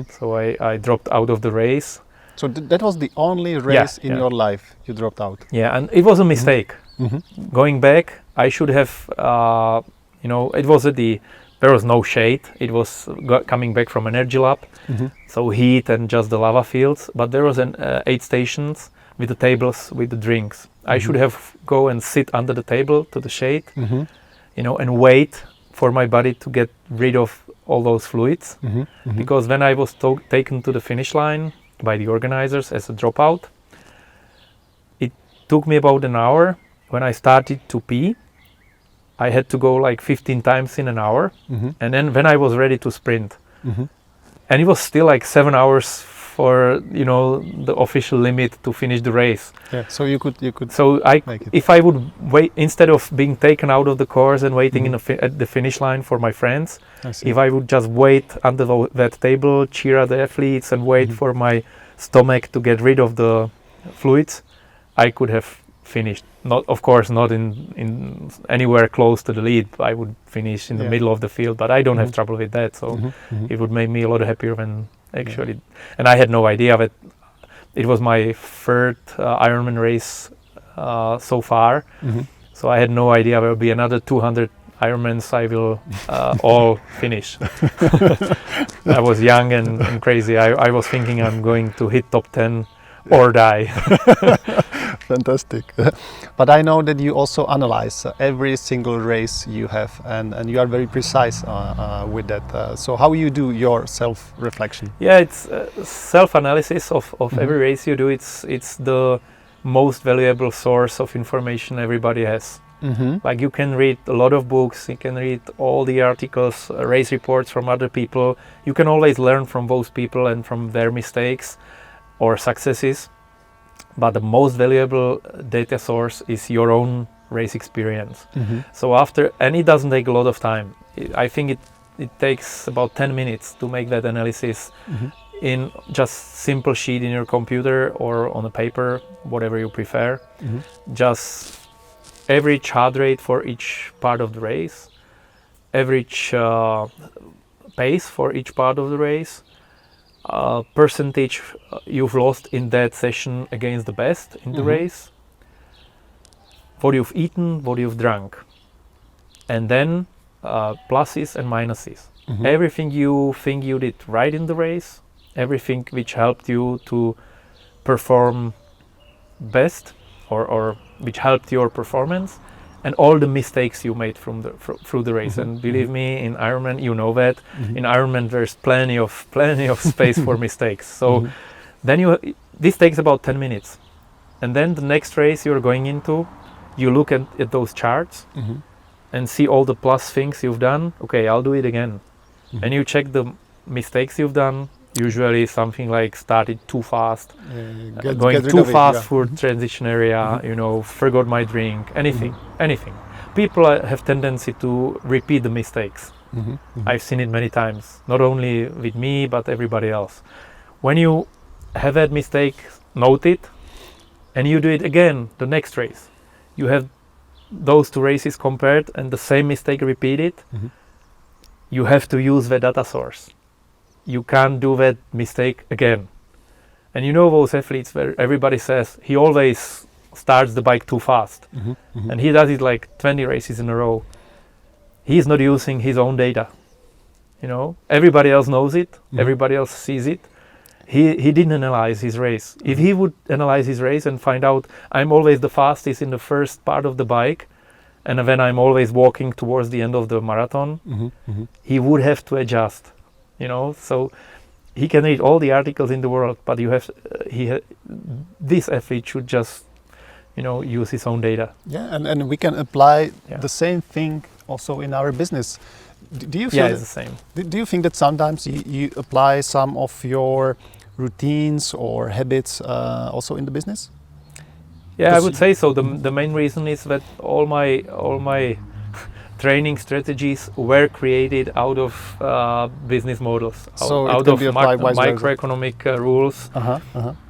So I dropped out of the race. So that was the only race in your life you dropped out? Yeah, and it was a mistake. Going back, I should have, it was there was no shade. It was coming back from Energy Lab, so heat and just the lava fields. But there was 8 stations with the tables with the drinks. I should have go and sit under the table to the shade, and wait for my body to get rid of all those fluids. Because when I was taken to the finish line by the organizers as a dropout, took me about an hour. When I started to pee, I had to go like 15 times in an hour. And then when I was ready to sprint, and it was still like 7 hours for, you know, the official limit to finish the race. Yeah, so you could. So if I would wait, instead of being taken out of the course and waiting at the finish line for my friends, if I would just wait under that table, cheer at the athletes, and wait for my stomach to get rid of the fluids, I could have finished. Not, of course, not in anywhere close to the lead. I would finish in the middle of the field, but I don't have trouble with that. So it would make me a lot happier when actually. And I had no idea that it was my third Ironman race so far. So I had no idea there will be another 200 Ironmans I will all finish. I was young and crazy. I was thinking I'm going to hit top 10 or die. Fantastic. But I know that you also analyze every single race you have, and you are very precise with that. So how you do your self-reflection? Yeah, it's self-analysis of every race you do. It's the most valuable source of information everybody has. Like you can read a lot of books, you can read all the articles, race reports from other people. You can always learn from those people and from their mistakes or successes. But the most valuable data source is your own race experience. So and it doesn't take a lot of time. I think it takes about 10 minutes to make that analysis in just simple sheet in your computer or on a paper, whatever you prefer. Just average heart rate for each part of the race, average pace for each part of the race, percentage you've lost in that session against the best in the race, what you've eaten, what you've drunk, and then pluses and minuses. Everything you think you did right in the race, everything which helped you to perform best or which helped your performance, and all the mistakes you made through the race. And believe me, in Ironman, you know that in Ironman there's plenty of space for mistakes. So then this takes about 10 minutes, and then the next race you're going into, you look at those charts and see all the plus things you've done. Okay, I'll do it again. And you check the mistakes you've done. Usually something like started too fast, going too fast for transition area, you know, forgot my drink, anything. People have tendency to repeat the mistakes. I've seen it many times, not only with me, but everybody else. When you have that mistake noted and you do it again the next race, you have those two races compared and the same mistake repeated, you have to use the data source. You can't do that mistake again. And you know those athletes where everybody says he always starts the bike too fast, and he does it like 20 races in a row. He's not using his own data. You know, everybody else knows it, everybody else sees it. He didn't analyze his race. If he would analyze his race and find out I'm always the fastest in the first part of the bike, and then I'm always walking towards the end of the marathon, he would have to adjust. You know, so he can read all the articles in the world, but this athlete should just, you know, use his own data. Yeah, and we can apply the same thing also in our business. Do you feel it's the same. Do you think that sometimes you apply some of your routines or habits also in the business? Yeah, I would say so. The main reason is that all my training strategies were created out of business models, out of microeconomic rules.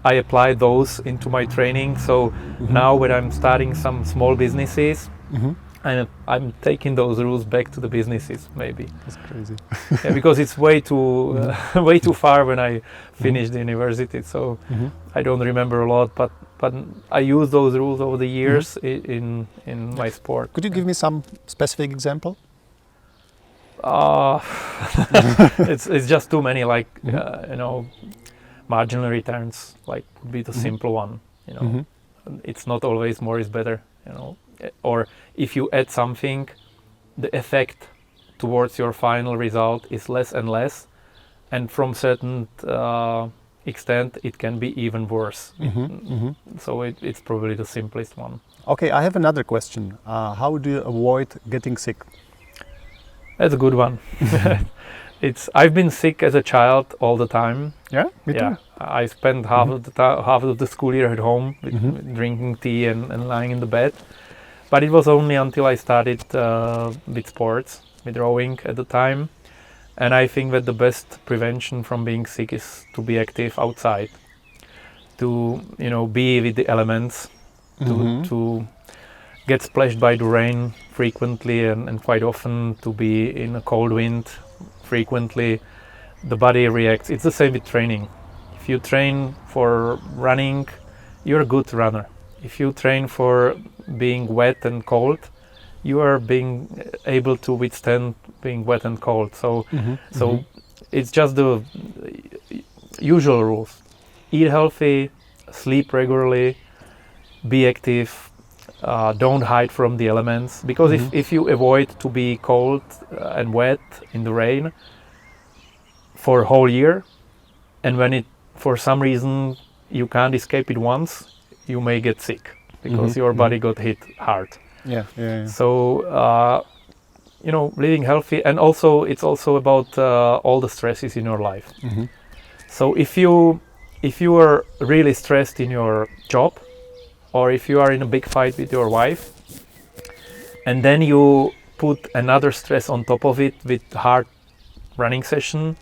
I apply those into my training. So now when I'm starting some small businesses, I'm taking those rules back to the businesses. Maybe that's crazy. Yeah, because it's way too far when I finished the university. So I don't remember a lot, but I use those rules over the years in my sport. Could you give me some specific example? It's just too many. Like you know, marginal returns like would be the simple one. You know, it's not always more is better. You know, or if you add something, the effect towards your final result is less and less, and from certain extent, it can be even worse. So it's probably the simplest one. Okay, I have another question. How do you avoid getting sick? That's a good one. I've been sick as a child all the time. Yeah, me too. I spent half of the school year at home with drinking tea and lying in the bed. But it was only until I started with sports, with rowing at the time. And I think that the best prevention from being sick is to be active outside, to be with the elements, to get splashed by the rain frequently and quite often, to be in a cold wind frequently. The body reacts. It's the same with training. If you train for running, you're a good runner. If you train for being wet and cold, you are being able to withstand being wet and cold. So it's just the usual rules. Eat healthy, sleep regularly, be active, don't hide from the elements. Because if you avoid to be cold and wet in the rain for a whole year, and when it for some reason you can't escape it once, you may get sick because your body got hit hard. Yeah. So living healthy, and also it's also about all the stresses in your life. So if you are really stressed in your job, or if you are in a big fight with your wife, and then you put another stress on top of it with hard running session,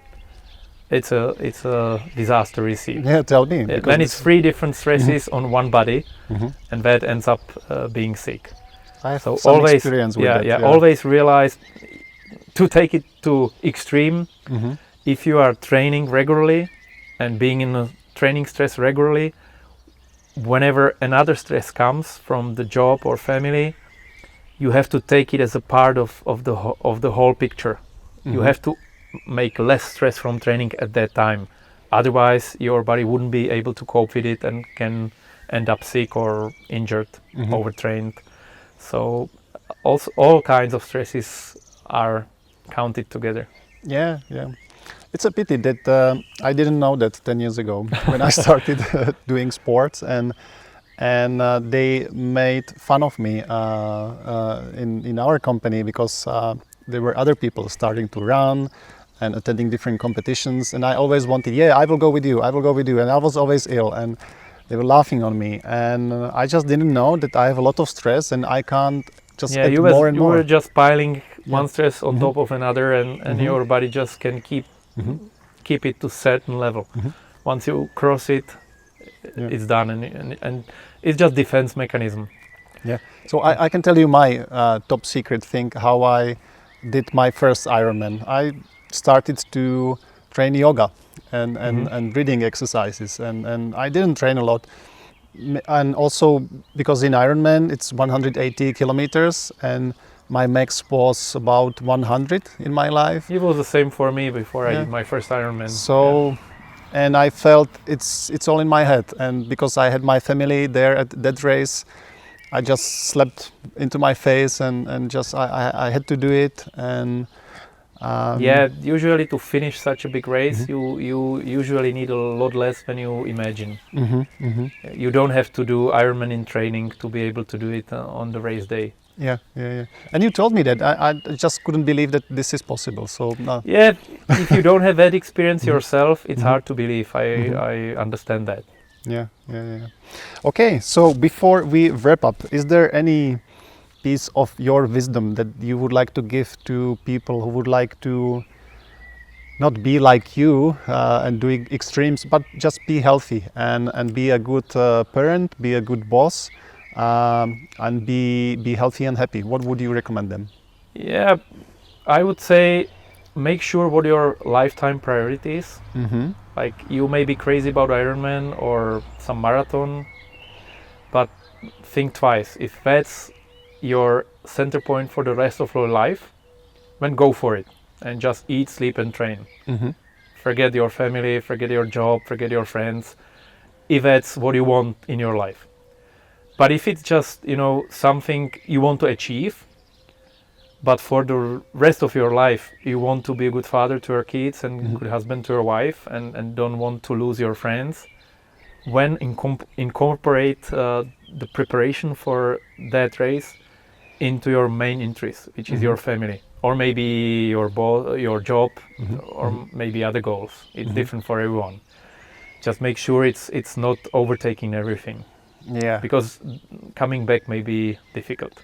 it's a disaster receipt. Yeah, tell me. Then it's 3 different stresses on one body, and that ends up being sick. I have So some always, experience with that. always realize to take it to extreme. If you are training regularly and being in a training stress regularly, whenever another stress comes from the job or family, you have to take it as a part of the whole picture. You have to make less stress from training at that time. Otherwise, your body wouldn't be able to cope with it and can end up sick or injured, overtrained. So also all kinds of stresses are counted together. Yeah. It's a pity that I didn't know that 10 years ago when I started doing sports, and they made fun of me in our company because there were other people starting to run and attending different competitions, and I always wanted, I will go with you, and I was always ill, and they were laughing on me, and I just didn't know that I have a lot of stress and I can't just add more and more. You were just piling one stress on top of another, and your body just can keep it to certain level. Once you cross it, it's done, and it's just defense mechanism. Yeah. So I can tell you my top secret thing, how I did my first Ironman. I started to train yoga and breathing exercises, and I didn't train a lot. And also because in Ironman it's 180 kilometers, and my max was about 100 in my life. It was the same for me before I did my first Ironman. So, and I felt it's all in my head, and because I had my family there at that race, I just slept into my face and just I had to do it. And usually to finish such a big race, you usually need a lot less than you imagine. You don't have to do Ironman in training to be able to do it on the race day. Yeah. And you told me that. I just couldn't believe that this is possible. So yeah, if you don't have that experience yourself, it's hard to believe. I understand that. Yeah. Okay, so before we wrap up, is there any piece of your wisdom that you would like to give to people who would like to not be like you and doing extremes, but just be healthy and be a good parent, be a good boss, and be healthy and happy? What would you recommend them? Yeah, I would say make sure what your lifetime priority is. Like, you may be crazy about Ironman or some marathon, but think twice. If that's your center point for the rest of your life, then go for it and just eat, sleep and train. Forget your family, forget your job, forget your friends, if that's what you want in your life. But if it's just something you want to achieve, but for the rest of your life, you want to be a good father to your kids and good husband to your wife, and don't want to lose your friends. When incorporate the preparation for that race into your main interest, which is your family, or maybe your job, or maybe other goals. It's different for everyone. Just make sure it's not overtaking everything. Yeah. Because coming back may be difficult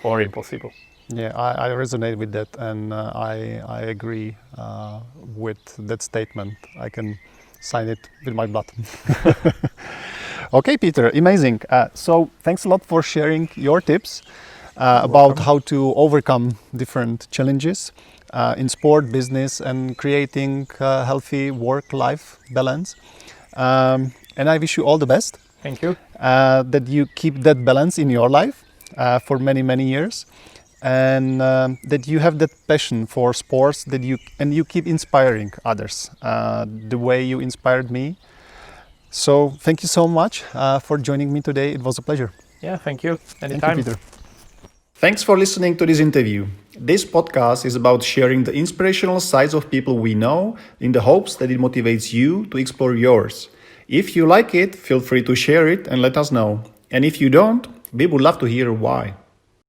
or impossible. Yeah, I resonate with that, and I agree with that statement. I can sign it with my blood. Okay, Peter, amazing. So thanks a lot for sharing your tips about how to overcome different challenges in sport, business, and creating a healthy work-life balance. And I wish you all the best. Thank you. That you keep that balance in your life for many, many years. And that you have that passion for sports, that you keep inspiring others the way you inspired me. So thank you so much for joining me today. It was a pleasure. Yeah, thank you. Anytime. Thank you, Peter. Thanks for listening to this interview. This podcast is about sharing the inspirational sides of people we know in the hopes that it motivates you to explore yours. If you like it, feel free to share it and let us know. And if you don't, we would love to hear why.